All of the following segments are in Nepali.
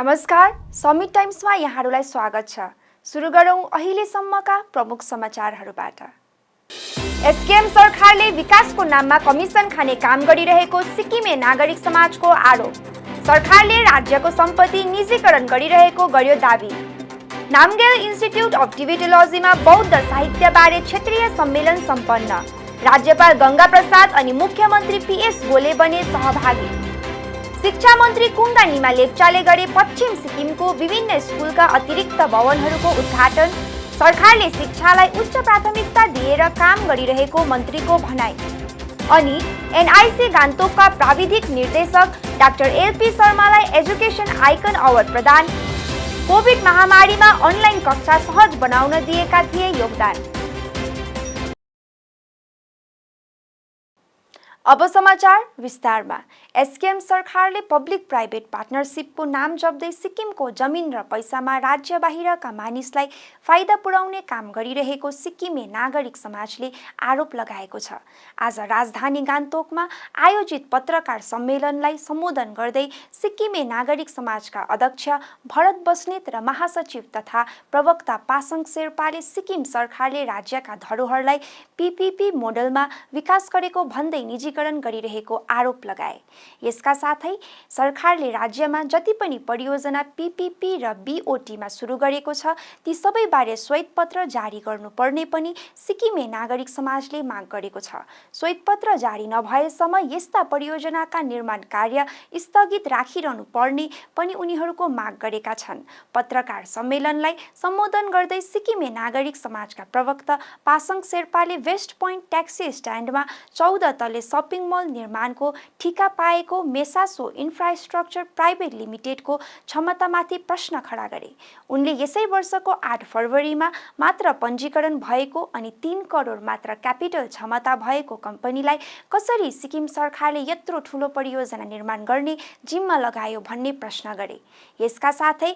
नमस्कार, समिट टाइम्समा यहाँहरूलाई स्वागत छ। सुरु गरौँ अहिलेसम्मका प्रमुख समाचारहरूबाट। एसकेएम सरकारले विकासको नाममा कमिसन खाने काम गरिरहेको सिक्किमे नागरिक समाजको आरोप। सरकारले राज्यको सम्पत्ति निजीकरण गरिरहेको गर्यो दाबी। नामगेल इन्स्टिट्युट अफ टिबेटोलोजीमा बौद्ध साहित्यबारे क्षेत्रीय सम्मेलन सम्पन्न। राज्यपाल गंगा प्रसाद अनि मुख्यमन्त्री पीएस गोले बने सहभागी। शिक्षा मन्त्री कुङ्गा निमा लेप्चाले गरे पश्चिम सिक्किमको विभिन्न स्कुलका अतिरिक्त भवनहरूको उद्घाटन। सरकारले शिक्षालाई उच्च प्राथमिकता दिएर काम गरिरहेको मन्त्रीको भनाई। अनि एनआईसी गान्तोकका प्राविधिक निर्देशक डाक्टर एलपी शर्मालाई एजुकेसन आइकन अवार्ड प्रदान। कोभिड महामारीमा अनलाइन कक्षा सहज बनाउन दिएका थिए योगदान। अब समाचार विस्तारमा। एसकेएम सरकारले पब्लिक प्राइभेट पार्टनरशिपको नाम जप्दै सिक्किमको जमिन र पैसामा राज्य बाहिरका मानिसलाई फाइदा पुर्याउने काम गरिरहेको सिक्किमे नागरिक समाजले आरोप लगाएको छ। आज राजधानी गान्तोकमा आयोजित पत्रकार सम्मेलनलाई सम्बोधन गर्दै सिक्किमे नागरिक समाजका अध्यक्ष भरत बस्नेत र महासचिव तथा प्रवक्ता पासाङ शेर्पाले सिक्किम सरकारले राज्यका धरोहरलाई पीपीपी मोडलमा विकास गरेको भन्दै निजीकरण गरिरहेको आरोप लगाए। यसका साथै सरकारले राज्यमा जति पनि परियोजना पीपीपी र बीओटीमा सुरु गरेको छ ती सबैबारे श्वेतपत्र जारी गर्नुपर्ने पनि सिक्किमे नागरिक समाजले माग गरेको छ। श्वेतपत्र जारी नभएसम्म यस्ता परियोजनाका निर्माण कार्य स्थगित राखिरहनु पर्ने पनि उनीहरूको माग गरेका छन्। पत्रकार सम्मेलनलाई सम्बोधन गर्दै सिक्किमे नागरिक समाजका प्रवक्ता पासाङ शेर्पाले वेस्ट पोइन्ट ट्याक्सी स्ट्यान्डमा 14 तले शपिङ मल निर्माणको ठिका पाएको मेसासो इन्फ्रास्ट्रक्चर प्राइभेट लिमिटेडको क्षमतामाथि प्रश्न खडा गरे। उनले यसै वर्षको 8 फरवरीमा मात्र पञ्जीकरण भएको अनि 3 करोड मात्र क्यापिटल क्षमता भएको कम्पनीलाई कसरी सिक्किम सरकारले यत्रो ठूलो परियोजना निर्माण गर्ने जिम्मा लगायो भन्ने प्रश्न गरे। यसका साथै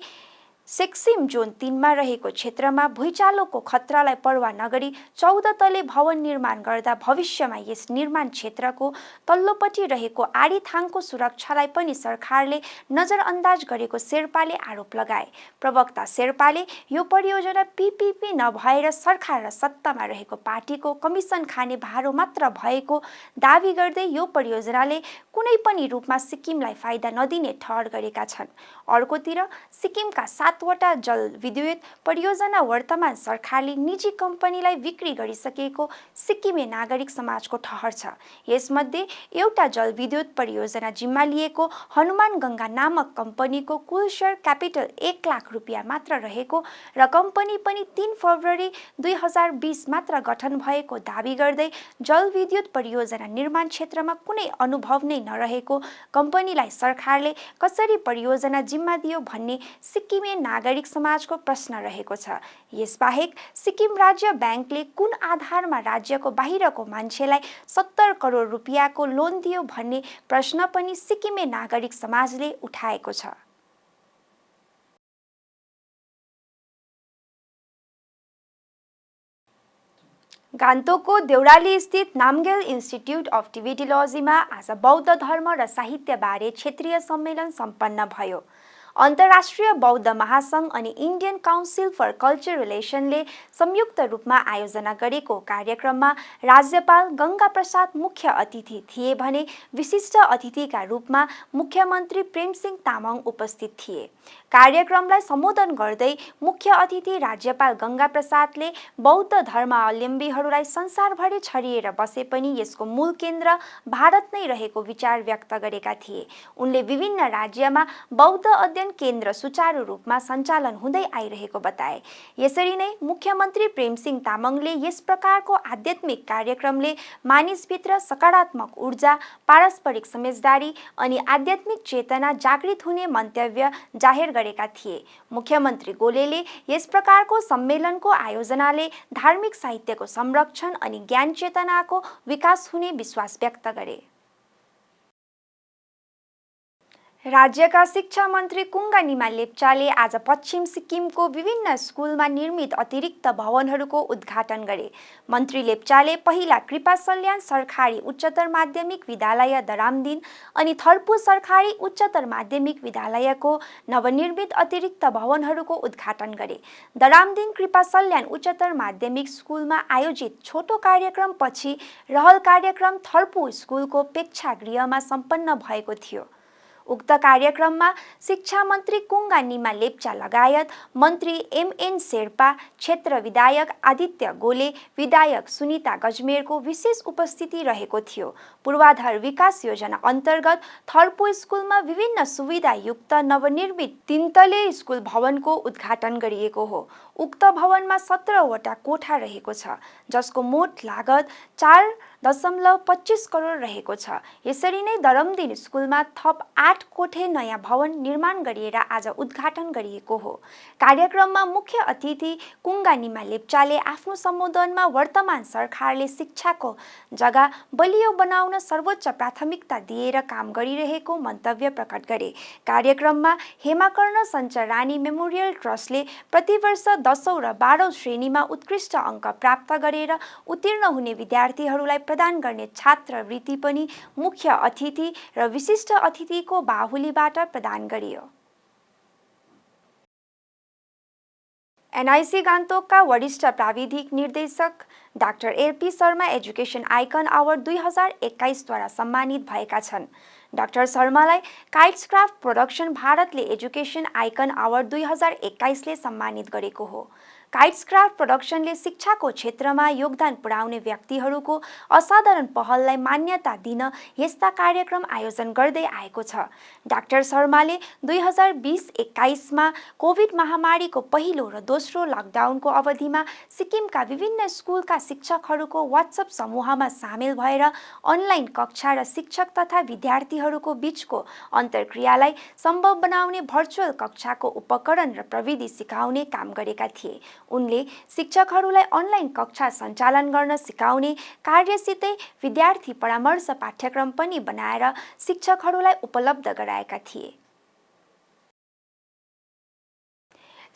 सेक्सिम जोन 3 मा रहेको क्षेत्रमा भुइँचालोको खतरालाई परवाह नगरी 14 तले भवन निर्माण गर्दा भविष्यमा यस निर्माण क्षेत्रको तल्लोपट्टि रहेको आडीथाङको सुरक्षालाई पनि सरकारले नजरअन्दाज गरेको शेर्पाले आरोप लगाए। प्रवक्ता शेर्पाले यो परियोजना पीपीपी नभएर सरकार र सत्तामा रहेको पार्टीको कमिसन खाने भारो मात्र भएको दावी गर्दै यो परियोजनाले कुनै पनि रूपमा सिक्किमलाई फाइदा नदिने ठहर गरेका छन्। अर्कोतिर सिक्किमका 7 वटा जलविद्युत परियोजना वर्तमान सरकारले निजी कम्पनीलाई बिक्री गरिसकेको सिक्किमे नागरिक समाजको ठहर छ। यसमध्ये एउटा जलविद्युत परियोजना जिम्मा लिएको हनुमान गंगा नामक कम्पनीको कुल शेयर क्यापिटल 1 लाख रुपियाँ मात्र रहेको र कम्पनी पनि 3 फरवरी 2020 मात्र गठन भएको दावी गर्दै जलविद्युत परियोजना निर्माण क्षेत्रमा कुनै अनुभव नै नरहेको कम्पनीलाई सरकारले कसरी परियोजना जिम्मा दियो भन्ने सिक्किमे नागरिक समाजको प्रश्न रहेको छ। यसबाहेक सिक्किम राज्य ब्याङ्कले कुन आधारमा राज्यको बाहिरको मान्छेलाई 70 करोड रुपियाँको लोन दियो भन्ने प्रश्न पनि सिक्किमे नागरिक समाजले उठाएको छ। गान्तोकको देउराली स्थित नामगेल इन्स्टिट्युट अफ टिबेटोलोजीमा आज बौद्ध धर्म र साहित्यबारे क्षेत्रीय सम्मेलन सम्पन्न भयो। अन्तर्राष्ट्रिय बौद्ध महासङ्घ अनि इन्डियन काउन्सिल फर कल्चर रिलेसनले संयुक्त रूपमा आयोजना गरेको कार्यक्रममा राज्यपाल गंगा प्रसाद मुख्य अतिथि थिए भने विशिष्ट अतिथिका रूपमा मुख्यमन्त्री प्रेमसिंह तामाङ उपस्थित थिए। कार्यक्रमलाई सम्बोधन गर्दै मुख्य अतिथि राज्यपाल गंगा प्रसादले बौद्ध धर्मावलम्बीहरूलाई संसारभरि छरिएर बसे पनि यसको मूल केन्द्र भारत नै रहेको विचार व्यक्त गरेका थिए। उनले विभिन्न राज्यमा बौद्ध अध्ययन केन्द्र सुचारू रूपमा सञ्चालन हुँदै आइरहेको बताए। यसरी नै मुख्यमन्त्री प्रेमसिंह तामाङले यस प्रकारको आध्यात्मिक कार्यक्रमले मानिसभित्र सकारात्मक ऊर्जा, पारस्परिक समझदारी अनि आध्यात्मिक चेतना जागृत हुने मन्तव्य जाहेर गरेका थिए। मुख्यमन्त्री गोलेले यस प्रकारको सम्मेलनको आयोजनाले धार्मिक साहित्यको संरक्षण अनि ज्ञान चेतनाको विकास हुने विश्वास व्यक्त गरे। राज्यका शिक्षा मन्त्री कुङ्गा निमा लेप्चाले आज पश्चिम सिक्किमको विभिन्न स्कुलमा निर्मित अतिरिक्त भवनहरूको उद्घाटन गरे। मन्त्री लेप्चाले पहिला कृपा सल्यान सरकारी उच्चतर माध्यमिक विद्यालय दरामदिन अनि थर्पु सरकारी उच्चतर माध्यमिक विद्यालयको नवनिर्मित अतिरिक्त भवनहरूको उद्घाटन गरे। दरामदिन कृपा सल्यान उच्चतर माध्यमिक स्कुलमा आयोजित छोटो कार्यक्रमपछि रहल कार्यक्रम थर्पु स्कुलको प्रेक्षागृहमा सम्पन्न भएको थियो। उक्त कार्यक्रममा शिक्षा मन्त्री कुङ्गा निमा लेप्चा लगायत मन्त्री एमएन शेर्पा, क्षेत्र विधायक आदित्य गोले, विधायक सुनिता गजमेरको विशेष उपस्थिति रहेको थियो। पूर्वाधार विकास योजना अन्तर्गत थर्पु स्कुलमा विभिन्न सुविधायुक्त नवनिर्मित 3 तले स्कुल भवनको उद्घाटन गरिएको हो। उक्त भवनमा 17वटा कोठा रहेको छ, जसको मोट लागत 4.25 करोड रहेको छ। यसरी नै दरमदिन स्कुलमा थप 8 कोठे नयाँ भवन निर्माण गरिएर आज उद्घाटन गरिएको हो। कार्यक्रममा मुख्य अतिथि कुङ्गा निमा लेप्चाले आफ्नो सम्बोधनमा वर्तमान सरकारले शिक्षाको जग्गा बलियो बनाउन सर्वोच्च प्राथमिकता दिएर काम गरिरहेको मन्तव्य प्रकट गरे। कार्यक्रममा हेमाकर्ण सञ्चर रानी मेमोरियल ट्रस्टले प्रतिवर्ष 10औं र 12औं श्रेणीमा उत्कृष्ट अङ्क प्राप्त गरेर उत्तीर्ण हुने विद्यार्थीहरूलाई प्रदान गर्ने छात्रवृत्ति पनि मुख्य अतिथि र विशिष्ट अतिथिको बाहुलीबाट प्रदान गरियो। एनआइसी गान्तोकका वरिष्ठ प्राविधिक निर्देशक डाक्टर एलपी शर्मा एजुकेसन आइकन अवार्ड 2021 द्वारा सम्मानित भएका छन्। डाक्टर शर्मालाई काइट्स क्राफ्ट प्रोडक्सन भारतले एजुकेसन आइकन अवार्ड 2021 ले सम्मानित गरेको हो। काइट्स क्राफ्ट प्रोडक्सनले शिक्षाको क्षेत्रमा योगदान पुर्याउने व्यक्तिहरूको असाधारण पहललाई मान्यता दिन यस्ता कार्यक्रम आयोजन गर्दै आएको छ। डाक्टर शर्माले 2020-21 मा कोभिड महामारीको पहिलो र दोस्रो लकडाउनको अवधिमा सिक्किमका विभिन्न स्कुलका शिक्षकहरूको वाट्सएप समूहमा सामेल भएर अनलाइन कक्षा र शिक्षक तथा विद्यार्थीहरूको बीचको अन्तर्क्रियालाई सम्भव बनाउने भर्चुअल कक्षाको उपकरण र प्रविधि सिकाउने काम गरेका थिए। उनले शिक्षकहरूलाई अनलाइन कक्षा सञ्चालन गर्न सिकाउने कार्यसितै विद्यार्थी परामर्श पाठ्यक्रम पनि बनाएर शिक्षकहरूलाई उपलब्ध गराएका थिए।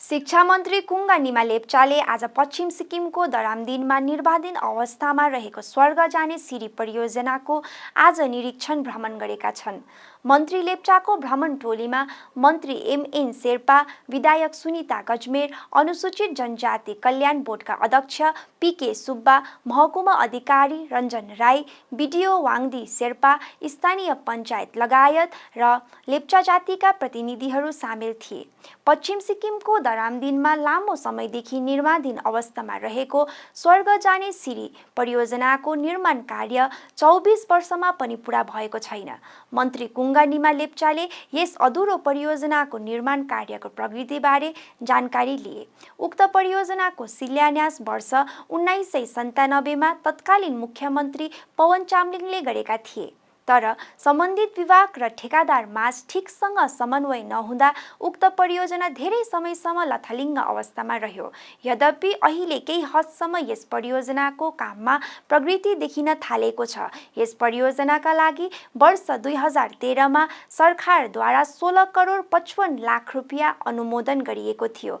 शिक्षा मन्त्री कुङ्गा निमा लेप्चाले आज पश्चिम सिक्किमको दरामदिनमा निर्माणाधीन अवस्थामा रहेको स्वर्ग जाने सिरी परियोजनाको आज निरीक्षण भ्रमण गरेका छन्। मन्त्री लेप्चाको भ्रमण टोलीमा मन्त्री एमएन शेर्पा, विधायक सुनिता गजमेर, अनुसूचित जनजाति कल्याण बोर्डका अध्यक्ष पीके सुब्बा, महकुमा अधिकारी रञ्जन राई, बिडिओ वाङदी शेर्पा, स्थानीय पञ्चायत लगायत र लेप्चा जातिका प्रतिनिधिहरू सामेल थिए। पश्चिम सिक्किमको दरामदिनमा लामो समयदेखि निर्माणाधीन अवस्थामा रहेको स्वर्ग जाने सिरी परियोजनाको निर्माण कार्य 24 वर्षमा पनि पूरा भएको छैन। मन्त्री कुङ्गा निमा लेप्चाले यस अधुरो परियोजनाको निर्माण कार्यको प्रगतिबारे जानकारी लिए। उक्त परियोजनाको शिलान्यास वर्ष 1997 मा तत्कालीन मुख्यमन्त्री पवन चामलिङले गरेका थिए। तर सम्बन्धित विभाग र ठेकादार माझ ठिकसँग समन्वय नहुँदा उक्त परियोजना धेरै समयसम्म लथालिङ्ग अवस्थामा रह्यो। यद्यपि अहिले केही हदसम्म यस परियोजनाको काममा प्रगति देखिन थालेको छ। यस परियोजनाका लागि वर्ष 2013 मा सरकारद्वारा 16 करोड 55 लाख रुपियाँ अनुमोदन गरिएको थियो।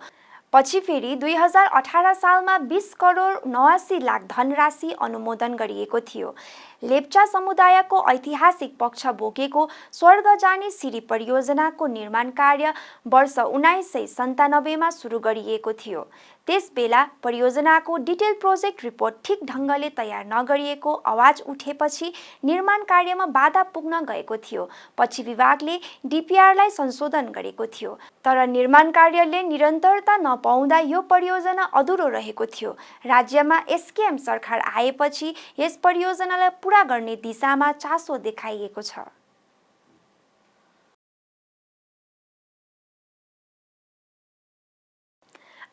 पछि फेरि 2018 सालमा 20 करोड 89 लाख धनराशि अनुमोदन गरिएको थियो। लेप्चा समुदायको ऐतिहासिक पक्ष बोकेको स्वर्ग जाने सिरी परियोजनाको निर्माण कार्य वर्ष 1997 मा सुरु गरिएको थियो। त्यसबेला परियोजनाको डिटेल प्रोजेक्ट रिपोर्ट ठिक ढङ्गले तयार नगरिएको आवाज उठेपछि निर्माण कार्यमा बाधा पुग्न गएको थियो। पछि विभागले डिपिआरलाई संशोधन गरेको थियो, तर निर्माण कार्यले निरन्तरता नपाउँदा यो परियोजना अधुरो रहेको थियो। राज्यमा एसकेएम सरकार आएपछि यस परियोजनालाई पूरा गर्ने दिशामा चासो देखाइएको छ।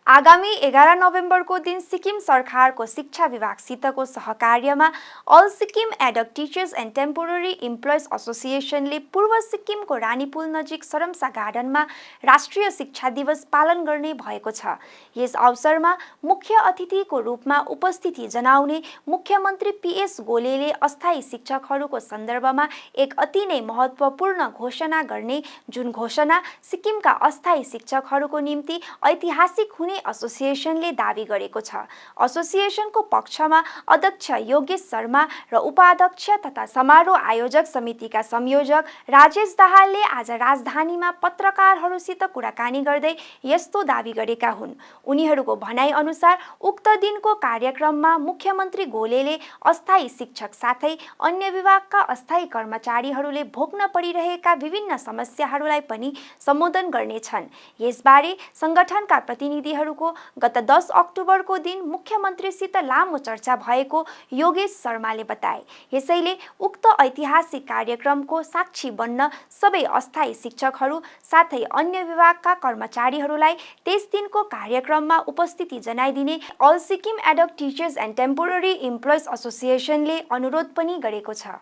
आगामी 11 नोभेम्बरको दिन सिक्किम सरकारको शिक्षा विभागसितको सहकार्यमा all Sikkim ad hoc teachers and temporary employees एसोसिएसनले पूर्व सिक्किमको रानीपुल नजिक सरमसा गार्डनमा राष्ट्रिय शिक्षा दिवस पालन गर्ने भएको छ। यस अवसरमा मुख्य अतिथिको रूपमा उपस्थिति जनाउने मुख्यमन्त्री पीएस गोलेले अस्थायी शिक्षकहरूको सन्दर्भमा एक अति नै महत्त्वपूर्ण घोषणा गर्ने, जुन घोषणा सिक्किमका अस्थायी शिक्षकहरूको निम्ति ऐतिहासिक हुने एसोसिएसनले दावी गरेको छ। एसोसिएसनको पक्षमा अध्यक्ष योगेश शर्मा र उपाध्यक्ष तथा समारोह आयोजक समितिका संयोजक राजेश दाहालले आज राजधानीमा पत्रकारहरूसित कुराकानी गर्दै यस्तो दावी गरेका हुन्। उनीहरूको भनाइ अनुसार उक्त दिनको कार्यक्रममा मुख्यमन्त्री गोलेले अस्थायी शिक्षक साथै अन्य विभागका अस्थायी कर्मचारीहरूले भोग्न परिरहेका विभिन्न समस्याहरूलाई पनि सम्बोधन गर्नेछन्। यसबारे संगठनका प्रतिनिधिहरूको गत 10 अक्टोबरको दिन मुख्यमन्त्रीसित लामो चर्चा भएको योगेश शर्माले बताए। यसैले उक्त ऐतिहासिक कार्यक्रमको साक्षी बन्न सबै अस्थायी शिक्षकहरू साथै अन्य विभागका कर्मचारीहरूलाई त्यस दिनको कार्यक्रममा उपस्थिति जनाइदिने all Sikkim ad hoc teachers and temporary employees एसोसिएसनले अनुरोध पनि गरेको छ।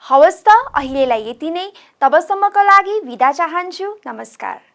हवस् त, अहिलेलाई यति नै। तबसम्मका लागि बिदा चाहन्छु। नमस्कार।